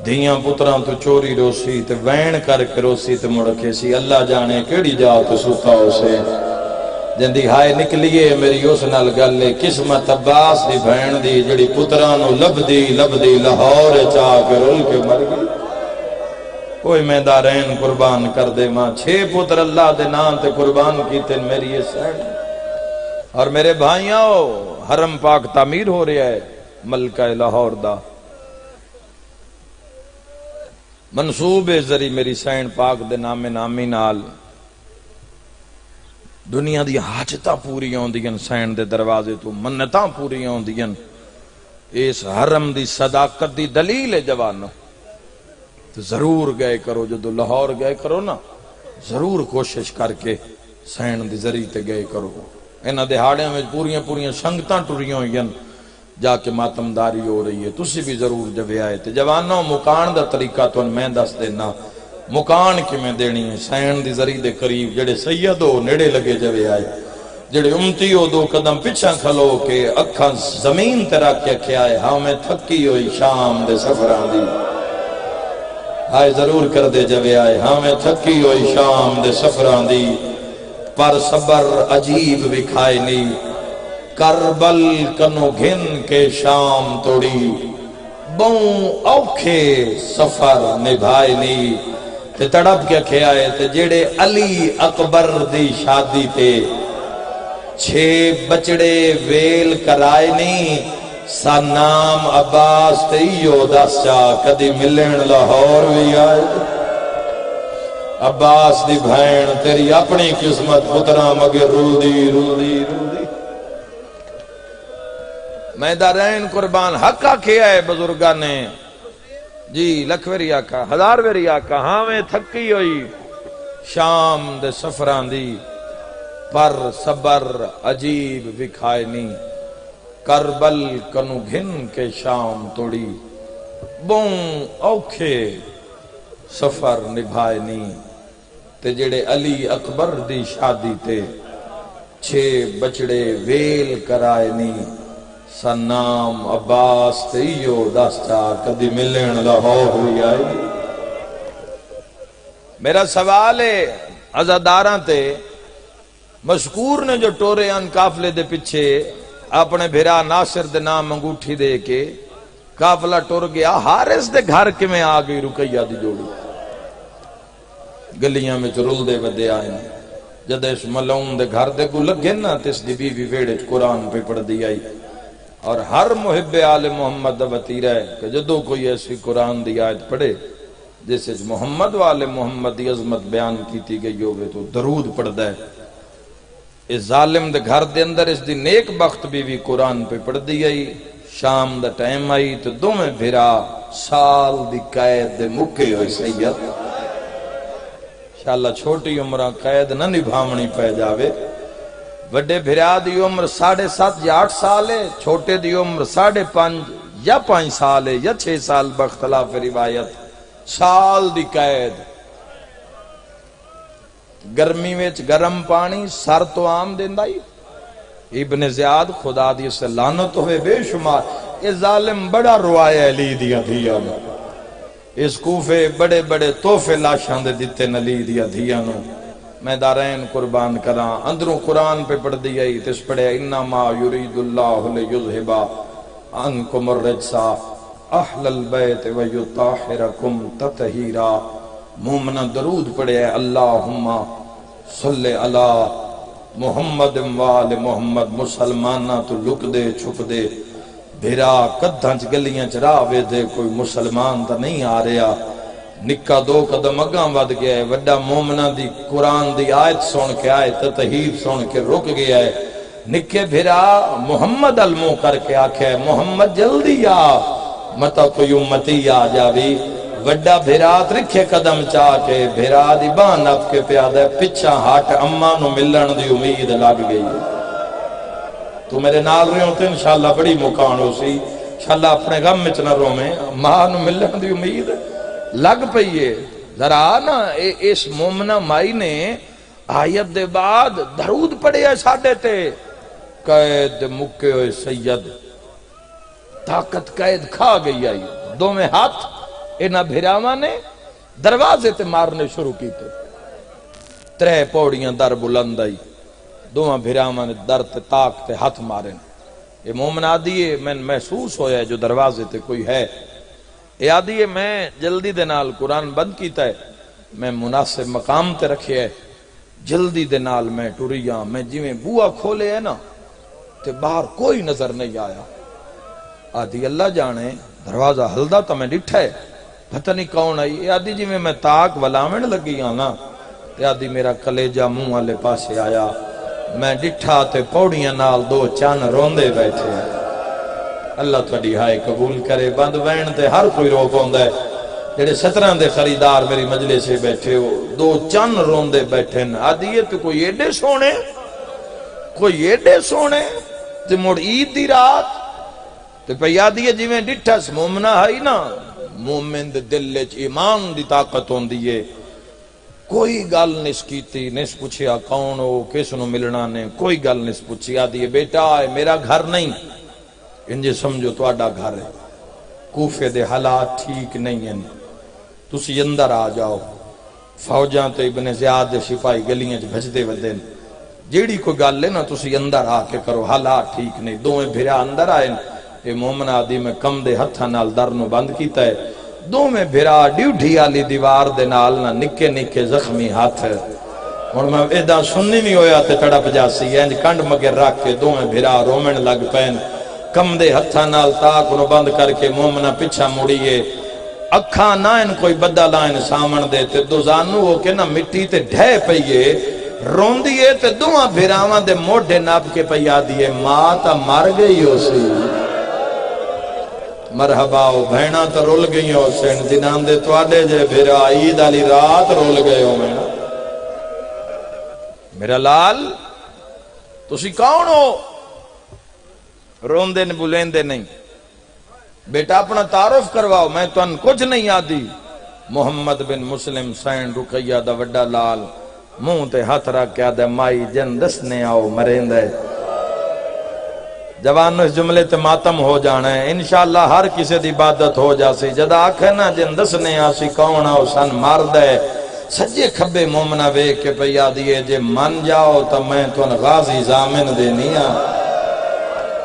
دھیاں پتران تو چوری روسی تے وین کر کے روسی تے مڑکے سی، اللہ جانے کیڑی جا تو ستا ہو سے جندی ہائے نکلیے میری اس نال گلے قسمت عباس دی بھین دی جڑی پترانو لبدی لاہور چاہ کے رول کے مر گئی۔ کوئی میں دارین قربان کر دے ماں، 6 پتر اللہ دے نام تے قربان کی تین میری یہ سین۔ اور میرے بھائیاں حرم پاک تعمیر ہو رہا ہے ملکہ لاہور دا، منصوبے ذری میری سین پاک دے نام نامی نال دنیا دی حاجتاں پوریاں ہوندیاں سین دے دروازے تو، منتاں پوریاں ہوندیاں، اس حرم دی صداقت دی دلیل ہے جوانو۔ تو ضرور گئے کرو، جدو لاہور گئے کرو نا، ضرور کوشش کر کے سین دی ذریعے تے گئے کرو۔ انہاں دہاڑیاں میں پوریاں پوریاں سنگتاں ٹریاں ہوئیاں، جا کے ماتمداری ہو رہی ہے، تسی بھی ضرور جب آئے تے جوانوں مکان دا طریقہ تو میں دس دینا، مکان کی میں دینی ہے سین دی ذریعے دے قریب، جڑے سید ہو نیڑے لگے جب آئے، جڑے امتی ہو دو قدم پچھا کھلو کے اکھاں زمین تے رکھ کے کیا ہے، ہاں میں تھکی ہوئی شام دے سفراں دی، آئے ضرور کر دے جب آئے، ہاں میں تھکی ہوئی شام دے سفراں دی، پر صبر عجیب بکھائے نہیں، کربل کنو گھن کے شام توڑی، بہوں اوکھے سفر نبھائے نہیں، تے تڑپ کے کھے آئے تے جڑے علی اکبر دی شادی تے 6 بچڑے ویل کرائے نہیں، سا نام عباس تے ایو دس چا کدی ملن لاہور بھی آئے، عباس دی بھین تیری اپنی قسمت پترا مگر رول دی رول دی رول دی، میں دارین قربان حقہ کیا ہے بزرگاں نے، جی لکھ ویری آقا، 1000 ویری آقا، ہاں میں تھکی ہوئی شام دے سفران دی، پر صبر عجیب وکھائے نہیں، کربل کنو گھن کے شام توڑی، بہوں اوکھے سفر نبھائے نہیں، تے جڑے علی اکبر دی شادی تے 6 بچڑے ویل کرائے نہیں، سنام عباس تیو دستا کدی ملن لاہور ہوئی آئی۔ میرا سوال ہے عزاداراں تے مشکور نے جو ٹورے ان قافلے دے پچھے اپنے بھیرا ناصر دے نام انگوٹھی دے کے قافلہ ٹور گیا، حارث دے گھر کے میں آ گئی رقیہ دی جوڑی، گلیاں میں چرول دے ودے آئیں، جد اس ملعون دے گھر دے کو لگے نا تس دی بیوی ویڑے قرآن پہ پڑھ دی آئی، اور ہر محب آل محمد وطیرہ ہے کہ جدو کوئی ایسی قرآن دی آیت پڑھے جیسے محمد والے محمد دی عظمت بیان کیتی گئی ہوگے تو درود پڑھ دے، اس ظالم دے گھر دے اندر اس دی نیک بخت بیوی قرآن پہ پڑھ دی آئی، شام دا ٹائم آئی تو دو میں بھرا سال دی قید دے مکے ہوئی سید، انشاءاللہ چھوٹی عمرہ قید نہ نبھامنی پہ جاوے، وڈے بھرا دی عمر 7.5 یا 8 سال ہے، چھوٹے دی عمر 5.5 یا 5 سال ہے یا 6 سال باختلاف روایت، سال دی قید، گرمی ویچ گرم پانی سر تو عام دیندائی، ابن زیاد خدا دی سے لعنت ہوئے بے شمار، یہ ظالم بڑا روایہ علی دیا دیا میں، اس کوفے بڑے بڑے توفے لاشاں دے دیتے نلی دیا دیا نو، میں دارین قربان کراں، اندروں قرآن پہ پڑھ دیا ہی تس پڑھے انما یرید اللہ لیذہبا عنکم الرجسا اہل البیت ویطہرکم تطہیرا، مومنہ درود پڑھے اللہم صلی علی محمد وآل محمد، مسلمانہ تو لک دے چھپ دے، بھیرا کدھنچ گلیاں چراوے دے، کوئی مسلمان تا نہیں آ رہا، نکا 2 قدم اگاں ود گیا ہے، وڈا مومنہ دی قرآن دی آیت سن کے آئے تطہیر سن کے رک گیا ہے، نکے بھیرا محمد المو کر کے آکھے محمد جلدی آ متا کوئی امتی آ جاوی، وڈا بھیرا رکھے قدم چاہ کے بھیرا دی بان اپ کے پیادہ پچھا ہاتھ اماں نو ملن دی امید لگ گئی، تو میرے نال رہے ہوتے انشاءاللہ بڑی مکان ہو سی، انشاءاللہ اپنے غم میں چنہ رو میں ماں نو ملن دی امید لگ پئیے، ذرا نا اس مومنہ مائی نے آیت دے بعد درود پڑے ہے ساڑھے تے، قید مکے ہوئے سید، طاقت قید کھا گئی آئی، 2 میں ہاتھ انہا بھیراما نے دروازے تے مارنے شروع کی تے، 3 پوڑیاں در بلند آئی، 2 بھیراما نے در تے تاک تے ہاتھ مارے، یہ مومن آدھی ہے میں محسوس ہویا ہے جو دروازے تے کوئی ہے، یہ آدھی ہے میں جلدی دے نال قرآن بند کیتا ہے، میں مناسب مقام تے رکھے ہے، جلدی دے نال میں ٹوریاں، میں جی میں بوہ کھولے ہے نا تے باہر کوئی نظر نہیں آیا، آدھی اللہ جانے دروازہ ہلدا تا میں ڈٹھا ہے، پتہ نہیں کون آئی، یہ آدھی جی میں تاک ولامن لگی آنا، یہ آدھی میرا کلیجہ منہ والے پاسے آیا، میں ڈٹھا تے پوڑیاں نال دو چن روندے بیٹھے ہیں۔ اللہ تھوڑی ہائے قبول کرے۔ بند وین تے ہر کوئی رو پوندا ہے۔ جڑے 17 دے خریدار میری مجلس سے بیٹھے ہو، دو چن روندے بیٹھے ہیں۔ آدھی تو کوئی ایڈے سونے، کوئی ایڈے سونے تے مڑ عید دی رات تے پہ یادی ہے جی میں ڈٹھا سے مومنہ ہے نا، مومن دے دل وچ ایمان دی طاقت ہوندی ہے۔ کوئی گل نہیں کیتی، نہیں پوچھیا کون ہو، کس نو ملنا نے، کوئی گل نہیں پوچھی۔ آدھی ہے بیٹا میرا گھر نہیں، انجے سمجھو تواڈا گھر ہے، کوفے دے حالات ٹھیک نہیں ہیں، تسی اندر آ جاؤ۔ فوجاں تے ابن زیاد دے سپاہی گلیاں چ بھجدے ودے، جیڑی کوئی گل ہے نا تسی اندر آ کے کرو، حالات ٹھیک نہیں۔ دوویں بھرا اندر آئے، اے مومن آدی میں کم دے ہتھاں نال در نو بند کیتا ہے۔ دوویں بھرا ڈیوٹھی والی دیوار دے نال نہ نکے نکے زخمی ہاتھ، ہن میں ایڈا سننی نہیں ہویا تے تڑپ جاسی، انج کنڈ مگر رکھ کے دوویں بھرا رومن لگ پین۔ کم دے ہتھاں نال تاک نو بند کر کے مومنہ پیچھا مڑیے، اکھاں نہ ان کوئی بدا لائن سامن دے تے دو زانو ہو کے نہ مٹی تے ڈھے پئیے رون دیئے تے دوہاں بھراواں دے موڑے ناب کے پیا دیئے، ماں تا مر گئی ہو سی، مرحبا ہو بہنا تا رول گئی ہو سین، جنان دے توڑے جے بھرا عید علی رات رول گئے ہو میں۔ میرا لال تسی کون ہو؟ رون دے بلین دے نہیں، بیٹا اپنا تعارف کرواؤ، میں تو ان کچھ نہیں آدھی۔ محمد بن مسلم سین رقیہ دا وڈا لال منہ تے ہاتھ رکھ کے آدھے مائی جن دسنے آؤ مرین دے۔ جوانو اس جملے تے ماتم ہو جانا ہے، انشاءاللہ ہر کسی دی عبادت ہو جاسی۔ جدا آکھے نا جن دسنے آسی کون آؤ سن مار دے، سجے کھبے مومنہ وے کے پیا دیئے جے من جاؤ تو میں تو ان غازی زامن دے نیا۔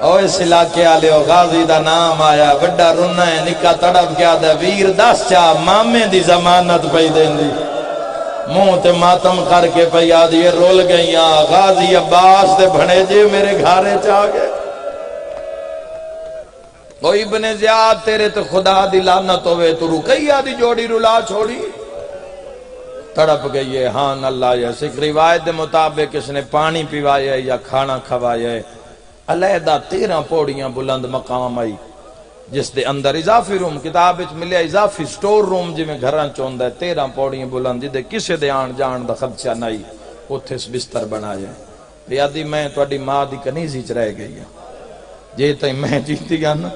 او اس علاقے آلے ہو غازی دا نام آیا، وڈا رنہ ہے نکا تڑپ کیا دے، ویر دس چاہ مامے دی زمانت پہ دیں دی۔ منہ تے ماتم کر کے پیا دیئے رول گئیاں، غازی عباس دے بھنے جے میرے گھارے چاہ گئے۔ او ابن زیاد تیرے تے خدا دی لعنت ہوئے، تو رقیہ دی جوڑی رلا چھوڑی، تڑپ گئی ہے۔ ہاں اللہ یا سکھ روایت دے مطابق اس نے پانی پیوایا یا کھانا کھوایا ہے۔ علیحدہ 13 پوڑیاں بلند مقام آئی، جس دے اندر اضافی روم کتاب وچ ملیا، اضافی سٹور روم جی میں گھراں چوندا ہے، 13 پوڑیاں بلند جدے کسے دے آن جان دا خدشہ نہیں، اوتھے اس بستر بنایا ہے۔ یادی میں تواڈی ماں دی کنیزی چ رہ گئی ہوں، جے تائیں میں جیتی گا نا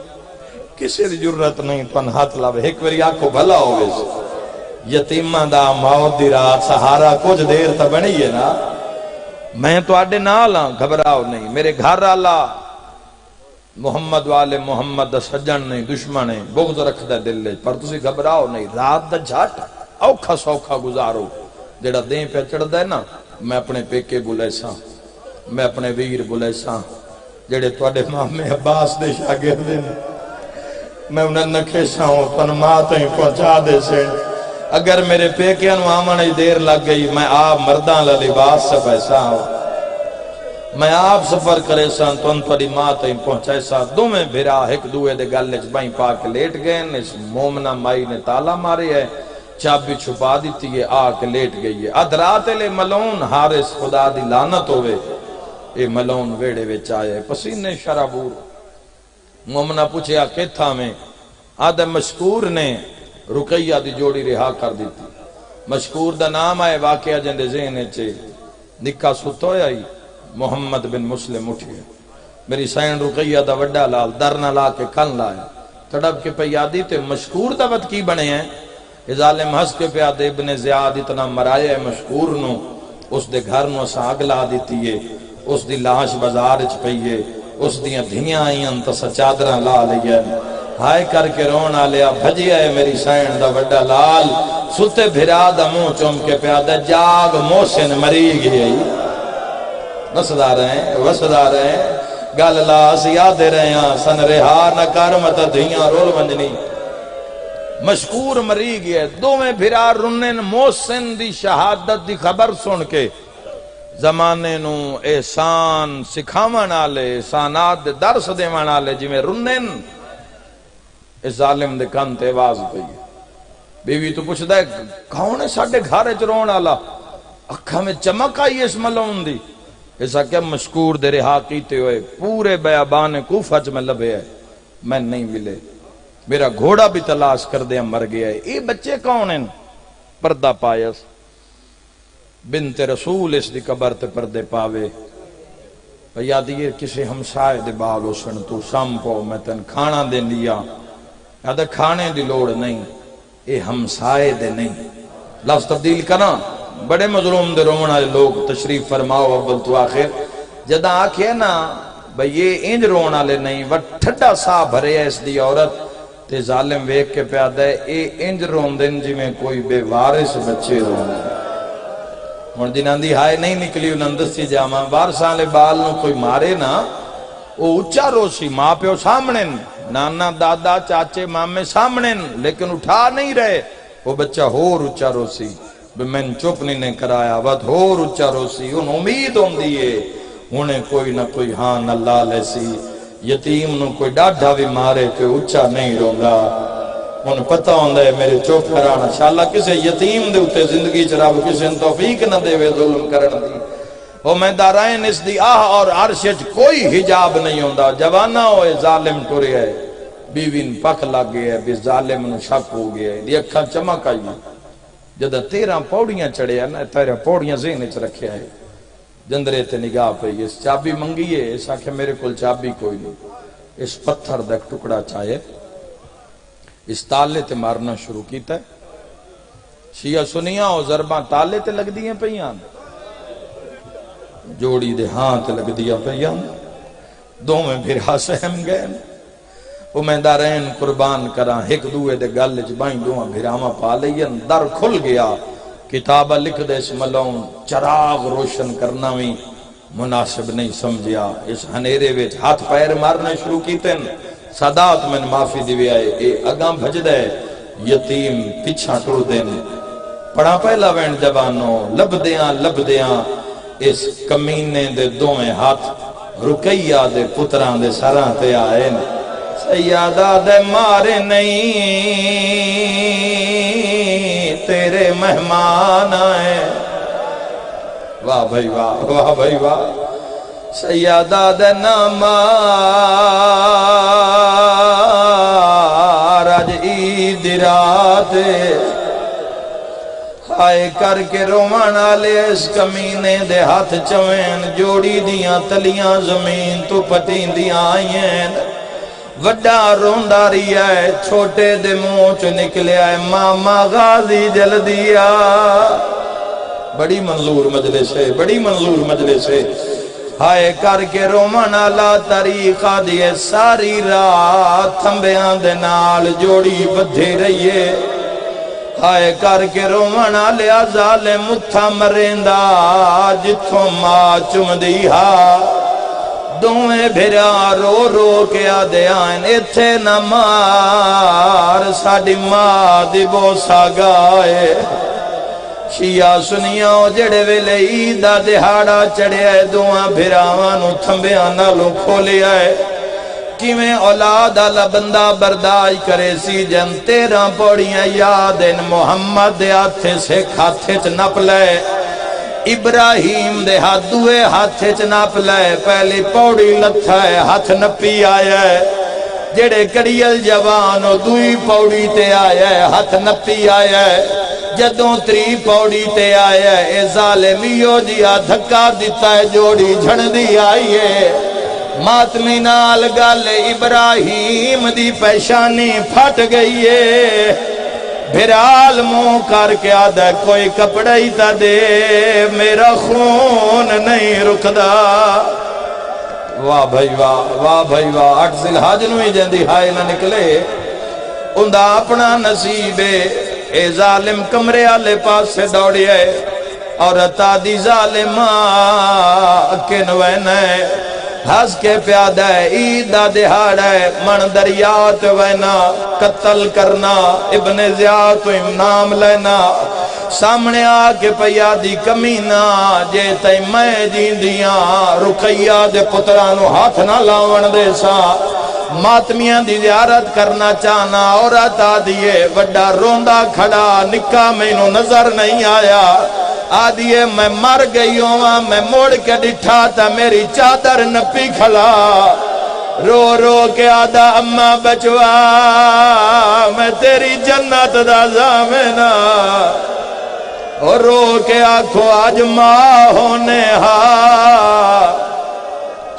کسے دی ضرورت نہیں تن ہاتھ لاوے، ایک واری آکھو بھلا ہوئے یتیماں دا موت دی رات سہارا کچھ دیر تا بنی ہے نا، میں تو آڈے نال ہاں، گھبراؤ نہیں۔ میرے گھر آلا محمد والے محمد دا سجن نہیں، دشمن ہے، بغض رکھ دا دل لے، پر تسی گھبراؤ نہیں، رات دا جھٹ اوکھا سوکھا گزارو۔ جڑا دیں پہ چڑھ دا ہے نا، میں اپنے پیکے بلے ساں، میں اپنے ویر بلے ساں، جڑے توڑے مامے عباس دے شاگرد ہیں، میں انہیں نکھے ساں ہوں، پن ماں تہیں پہنچا دے سے۔ اگر میرے پیکے انو آمن دیر لگ گئی، میں آپ مردان لباس سے پیسا ہوں، میں آپ سفر کرے ساں تو ان توڑی ماں تہیں پہنچائے ساں۔ دو میں بھرا ایک دوئے دے گلے چبائیں پاک لیٹ گئے، اس مومنہ مائی نے تالا مارے ہے، چابی چھپا دیتی ہے، آکے لیٹ گئی ہے۔ ادرات لے ملون حارس خدا دی لعنت ہوئے، اے ملون ویڑے ویچ آئے، پسینے شرابور۔ مومنہ پوچھے آکے تھا میں، آدھے مشکور نے رقیہ دی جوڑی رہا کر دیتی۔ مشکور دا نام آئے واقعہ جندے ذہنے چے، نکا ستویا ہی محمد بن مسلم اٹھئے، میری سین رقیہ دا وڈا لال درنا لا کے کھن لائے، تڑپ کے پیادی تے مشکور دا وقت کی بنے ہیں۔ ظالم ہس کے پیادے ابن زیاد اتنا مرایا ہے مشکور نو، اس دے گھر نو اسا آگ لا دیتی ہے، اس دی لاش بازار چ پئیے، اس دیاں دھیاں آئیاں تا سچادرہ لا لیا، ہائے کر کے رونا لیا، بھجیا ہے میری سین دا وڈا لال، ستے بھرا دا منہ چوم کے پیادہ جاگ موسن مری گئی۔ وسدا رہے ہیں گل لاس یاد رہے ہیں، سن رہا نہ کرمت دھیاں رول منجنی۔ مشکور مری گیا، دو میں بھرا رنن موسن دی شہادت دی خبر سن کے زمانے نو احسان سکھاون والے، احسانات دے درس دیون والے جویں رنن، اس ظالم دے کان تے آواز پئی۔ بیوی تو پوچھدا ہے کون ہے ساڈے گھر وچ رون والا؟ اکھاں میں چمک آئی اس ملون دی، ایسا کہ مشکور دے رہا کیتے ہوئے پورے بیابان کوفہ چ میں لبے ہے، میں نہیں ملے، میرا گھوڑا بھی تلاش کر دیا مر گیا ہے۔ یہ بچے کون ہیں؟ پردہ پایس بنت رسول اس دی قبر تے پردے پاوے، یاد یہ کسی ہمسائے دے بالو سن تو سام پو میں تن کھانا دے لیا، یاد کھانے دی لوڑ نہیں، اے ہمسائے دے نہیں، لفظ تبدیل کرنا۔ بڑے مظلوم دے رومن والے لوگ تشریف فرماؤ اول تو آخر جدہ آکھے نا بھئی یہ انج رون والے نہیں، وہ ٹھڈا سا بھرے ہے اس دی عورت تے ظالم ویک کے پیادہ ہے اے انج رون دن جی میں کوئی بے وارث بچے رون دن اور جنہاں دی ہائے نہیں نکلی انہاں دستی جاما وارثاں لے بال نو کوئی مارے نا او اچھا روسی ماں پیو سامنے نانا دادا چاچے مامے سامنے لیکن اٹھا نہیں رہے، وہ بچہ ہور اچھا روسی میں چپ نہیں کرایا ود ہور اچھا روسی ان امید ہوں دیئے انہیں کوئی نہ کوئی ہاں نہ لال ایسی یتیم نو کوئی ڈاڈھا بھی مارے کہ اچھا نہیں رونگا انہیں پتہ ہوندہ ہے میرے چوپ کرانا شاءاللہ کسے یتیم دے اتے زندگی چراب کسے توفیق نہ دے وے ظلم کرن دی وہ میں دارائن اس دی آہ اور عرشج کوئی حجاب نہیں ہوندہ جوانہ ہوئے ظالم ٹورے ہے بیوین پک لگ گئے ہے بھی ظالم نو شک ہو گئے ہے دی اکھا چمک آئی جدہ 13 پوڑیاں چڑھے ہیں نا 13 پوڑیاں ذہن اچھ رکھے ہیں جندرے تے نگاہ پہ اس چابی منگی ہے اس آکھے میرے کل چابی کوئی نہیں اس پتھر دک ٹکڑا چاہے اس تالے تے مارنا شروع کیتا ہے شیعہ سنیاں اور ضرباں تالے تے لگ دیئے پہیان جوڑی دے ہاں تے لگ دیا پہیان دو میں پھر سہم گئے وہ میں دارین قربان کرا ایک دوئے دے گل جبائیں دوہاں بھراما پا لئین در کھل گیا کتابہ لکھ دے اس ملون چراغ روشن کرنا بھی مناسب نہیں سمجھیا اس ہنیرے ویچ ہاتھ پیر مارنے شروع کیتے ہیں صدات میں معافی دیوے آئے اے اگاں بھج دے یتیم پیچھا ٹور دین پڑھا پہلا وین جبانوں لب دیاں اس کمینے دے دوئے ہاتھ رکیہ دے پتران دے سران تے آئے سیادہ دے مارے نہیں تیرے مہمان آئے واہ بھائی واہ واہ بھائی واہ سیادہ دے نامار آج عید رات ہائے کر کے رومانا لے اس کمینے دے ہاتھ چوین جوڑی دیاں تلیاں زمین تو پتین دیاں آئین وڈا رونداری ہے چھوٹے دے منہ چ نکلے آئے ماما غازی جل دیا بڑی منظور مجلس ہے بڑی منظور مجلس ہے ہائے کر کے رومانا لا طریقہ دیئے ساری رات تھمبیاں دے نال جوڑی بدھے رہیے ہائے کر کے رومانا لیا ظالم متھا مرندہ جتھوں ماں چم دیہا دوئے بھرا رو رو کے آدھے آئین اتھے نہ مار ساڑی ماں دی بوسا گائے شیعہ سنیاں جڑے ویلے عیدہ دہاڑا چڑھے آئے دوہاں بھراوانو تھمبیاں نالوں کھولے آئے کیویں اولاد آلہ بندہ بردائی کرے سی جن 13 پوڑیاں یادن محمد دے ہاتھے سے کھاتے چ نپ لے ابراہیم دے ہاتھ دوئے ہاتھے چ نپ لے پہلی پوڑی لتھا ہے ہاتھ نپی آیا ہے جڑے کڑیل جوانو دوئی پوڑی تے آیا ہے ہاتھ نپی آیا ہے جدوں 3 پوڑی تے آیا ہے اے ظالمیو جیا دھکا دیتا ہے جوڑی جھڑ دی آئی ہے ماتمی نال گل ابراہیم دی پیشانی پھٹ گئی ہے بھرال منہ کر کے آدھا کوئی کپڑائی تا دے میرا خون نہیں رکدا واہ بھائی واہ بھائی واہ 8 ذوالحج نو ہی جندی ہائے نہ نکلے اندہ اپنا نصیب اے ظالم کمرے آلے پاس سے دوڑی ہے اور اتا دی ظالمہ کنوین ہے ہس کے پیادہ ہے عیدہ دہاڑ ہے من دریات وینا قتل کرنا ابن زیاد و امنام لینا سامنے آکے پیادی کمینہ جے تے میں جیندیاں رکیہ دے پترانو ہاتھ نہ لاون دے سا ماتمیاں دی زیارت کرنا چاہنا عورت آدھیے وڈا روندہ کھڑا نکاح میں نظر نہیں آیا آدیے میں مر گئی ہوں، میں موڑ کے ڈٹھا تا میری چادر نپی کھلا، رو رو کے آدھا اماں بچوا میں تیری جنت دا ضامنہ، اور رو کے آنکھوں آج ماں ہونے ہاں۔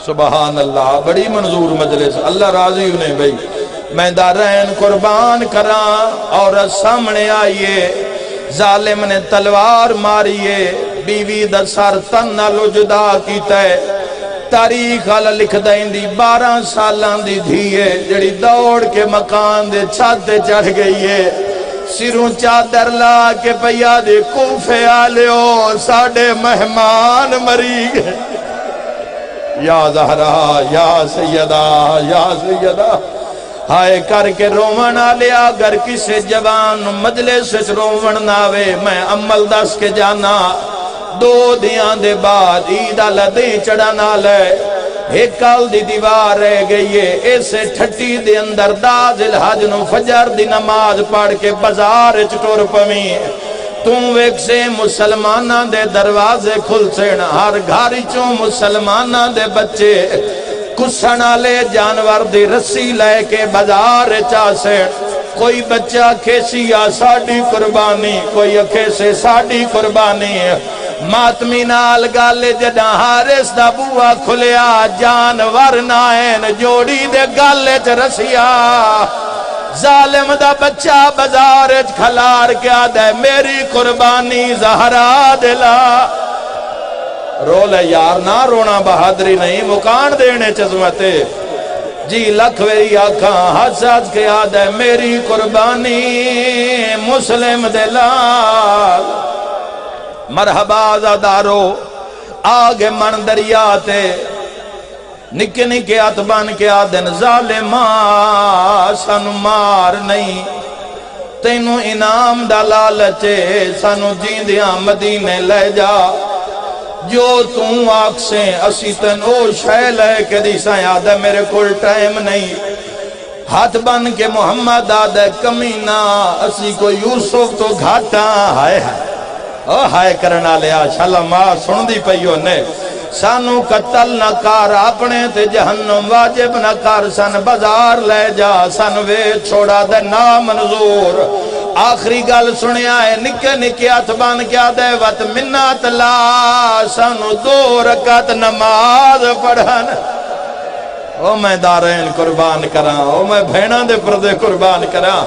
سبحان اللہ، بڑی منظور مجلس، اللہ راضی انہیں بھئی میں دارین قربان کران، اور سامنے آئیے ظالم نے تلوار ماریے، بیوی دا سر تن نالو جدا کیتا ہے، تاریخ والا لکھ دائیں دی 12 سالان دی دھیے جڑی دوڑ کے مکان دے چھت چڑھ گئی ہے، سروں چادر لا کے پیا دے کوفے آلیو ساڑھے مہمان مری گئے، یا زہرا یا سیدہ یا سیدہ، ہائے کر کے رومن آلیا، اگر کسے جوان مجلس سے رومن ناوے میں عمل دس کے جانا، 2 دیاں دے بعد عیدہ لدی چڑھانا لے، ایک کال دی دیوار رہ گئی ہے، ایسے ٹھٹی دے اندر داز الحج نو فجر دی نماز پڑھ کے بازار چٹور پمی، تم ایک سے مسلمانہ دے دروازے کھل سین، ہر گھاری چوں مسلمانہ دے بچے کسنا لے جانور دی رسی لے کے بازار چاسے، کوئی بچہ کھیسی یا ساڑی قربانی، کوئی کھیسے ساڑی قربانی، ماتمی نال گالے جدہ حارس دا بوا کھلیا، جانور نائن جوڑی دے گالے چ رسیا، ظالم دا بچہ بازار کھلار کیا دے میری قربانی زہرا دلا، رو لے یار نہ رونا بہادری نہیں، مکان دینے چزمتے جی لکھ ویری آکھاں حسد کے یاد ہے میری قربانی مسلم دلال، مرحبا آزادارو آگے من دریاتے نکے نکے اتبان کے آدن ظالمان سانو مار نہیں، تینوں انعام دا لالچے سانو جیندیاں مدینے لے جا، جو توں آنکھ سے اسی تن او شے لے کے دیسا یاد ہے میرے کل ٹائم نہیں، ہاتھ بن کے محمد آدھے کمینہ اسی کو یوسف تو گھاٹا ہائے ہائے، او ہائے کرنا لیا شالا ماں سن دی پئیوں نے، سانو قتل نہ کار اپنے تے جہنم واجب نہ کار، سن بازار لے جا سن وے چھوڑا دے نامنظور، آخری گل سنیا ہے نکے نکے ہاتھ بان کیا دے وط منت لا، سانو 2 رکعت نماز پڑھن، او میں دارین قربان کراں، او میں بھیڑاں دے پردے قربان کراں،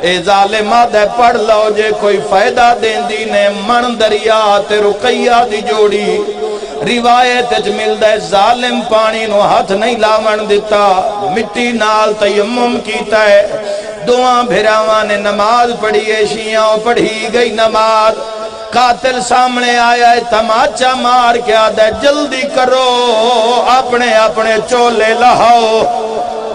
اے ظالمہ دے پڑھ لو جے کوئی فائدہ دین دینے، من دریا تے رقیہ دی جوڑی، روایت اچ ملدہ ہے ظالم پانی نو ہاتھ نہیں لاون دیتا، مٹی نال تیمم کیتا ہے، دعا بھراوان نے نماز پڑھی ہے، شیعوں پڑھی گئی نماز، قاتل سامنے آیا ہے تماچا مار کے آدھے جلدی کرو اپنے اپنے چولے لہاؤ،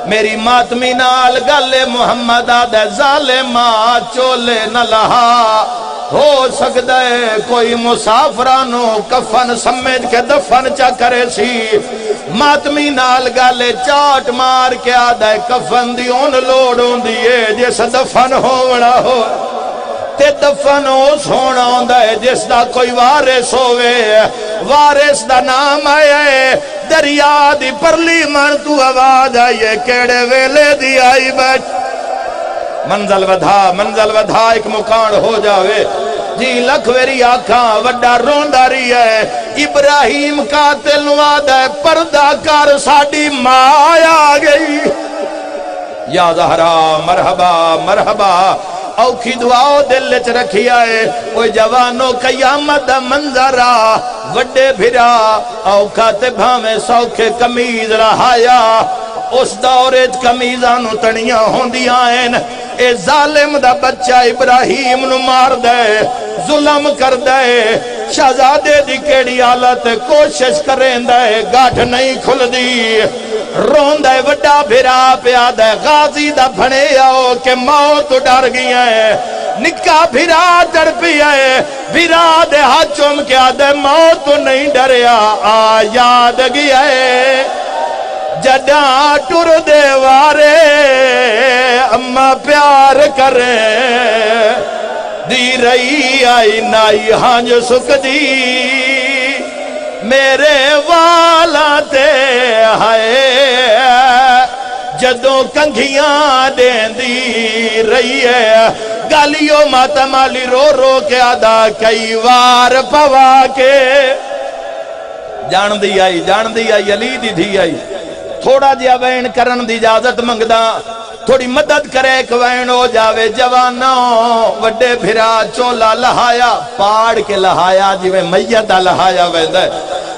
میری ماتمی نال گلے محمد آدھے ظالمہ چولے نہ لہا، ہو سکتا ہے کوئی مسافرانو کفن سمجھ کے دفن چا کرے سی، ماتمی نال گالے چاٹ مار کے آدھے کفن دی ان لوڑوں دیئے جس دفن ہونا ہو، تے دفن اس ہونا ہوندہ ہے جس دا کوئی وارث ہوئے، وارث دا نام آئے دریا دی پرلی من تو آواز آئیے کیڑے ویلے دی آئی بیٹھ، منزل ودھا ایک مکان ہو جاوے، جی لکھویری آکھاں وڈا رونداری ہے، ابراہیم قاتل وعدہ پردہ کر ساڑی ماں آ گئی، یا زہرا مرحبا مرحبا، اوکھی دعاؤ دل چ رکھی آئے، وہ جوانوں قیامت منظرہ وڈے بھرا، اوکھا تے بھامے سوکھے کمیز رہایا، اس دورت کمیزانو تڑیاں ہوندیاں ہیں، اے ظالم دا بچہ ابراہیم نو مار دے، ظلم کر دے، شہزادے دی کیڑی حالت کوشش کریں دے، گاٹھ نہیں کھل دی، رون دے وڈا بھرا پیا دے، غازی دا بھنے آؤ کہ موت ڈر گیا ہے، نکا بھرا ڈر پیا ہے، بھرا دے ہاتھوں کیا دے موت نہیں ڈریا، آ یاد گیا ہے جڈاں ٹر دے وارے اماں پیار کرے، دی رہی آئی نائی ہانج سکدی میرے والا تے ہائے جدوں کنگھیاں دین دی رہی ہے گالیوں ماتم علی رو رو کے ادا کئی وار پوا کے جان دی آئی علی دی دھی آئی تھوڑا جیا وین کرن دی اجازت منگدا تھوڑی مدد کرے ایک وین ہو جاوے جوانوں وڈے بھرا چولا لہایا پاڑ کے لہایا جویں میتہ لہایا ویندے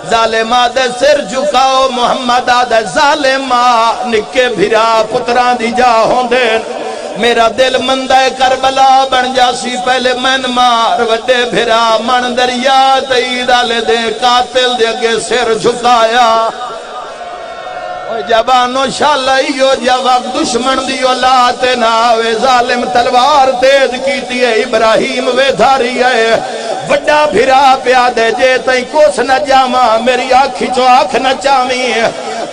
ظالمہ دے سر جھکاؤ محمد آدھے ظالمہ نکے بھرا پتران دی جا ہوندے میرا دل مندہ کربلا بن جاسی پہلے من مار وڈے بھرا من دریا تئی ڈالے دے قاتل دے اگے سر جھکایا جبانو شالائیو جا وقت دشمن دی اولاد ناوے ظالم تلوار تیز کیتی ہے ابراہیم وے دھاری ہے وڈا بھرا پیادے جے تائیں کوس نہ جاما میری آنکھی چو آنکھ نہ چامی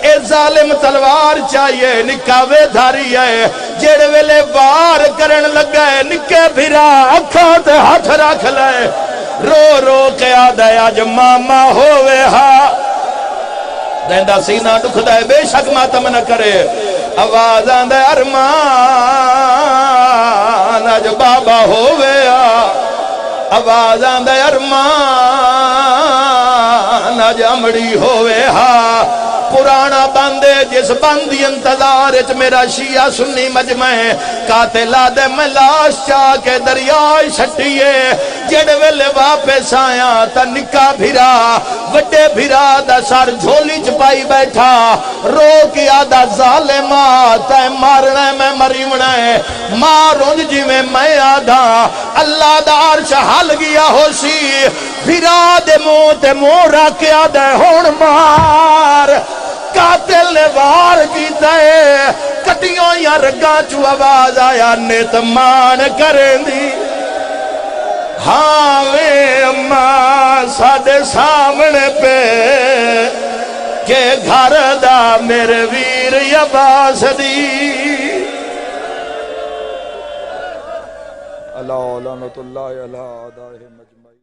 اے ظالم تلوار چاہیے نکا وے دھاری ہے جیڑ ویلے وار کرن لگا ہے نکے بھرا اکھاں تے ہاتھ رکھ لے رو رو کے آدھے آج ماما ہوئے ہاں دیندہ سینہ دکھ دے بے شک ماتم نہ کرے آواز آندے ارمان آج بابا ہوئے آواز آندے ارمان آج امڑی ہوئے پرانا بندے جس بندی انتظار اچ میرا شیعہ سنی مجمع قاتل آدھے میں لاش چاہ کے دریائے شٹیے جڑ ویلے واپس آیا تا نکا بھرا وڈے بھرا دا سار جھولی چپائی بیٹھا رو کی آدھا ظالمہ تے مارنے میں مریونے مارون جی میں آدھا اللہ دا عرش حل گیا ہو سی بھرا دے موت مورا کے آدھے ہون مار قاتل نے وار کی دے کٹیوں یا رگاں چو آواز آیا نیت مان کریں دی ہاں وے اماں ساڑے سامنے پہ کہ گھر دا میرے ویر یباس دی اللہ لعنت اللہ علیہ آدھائے مجمع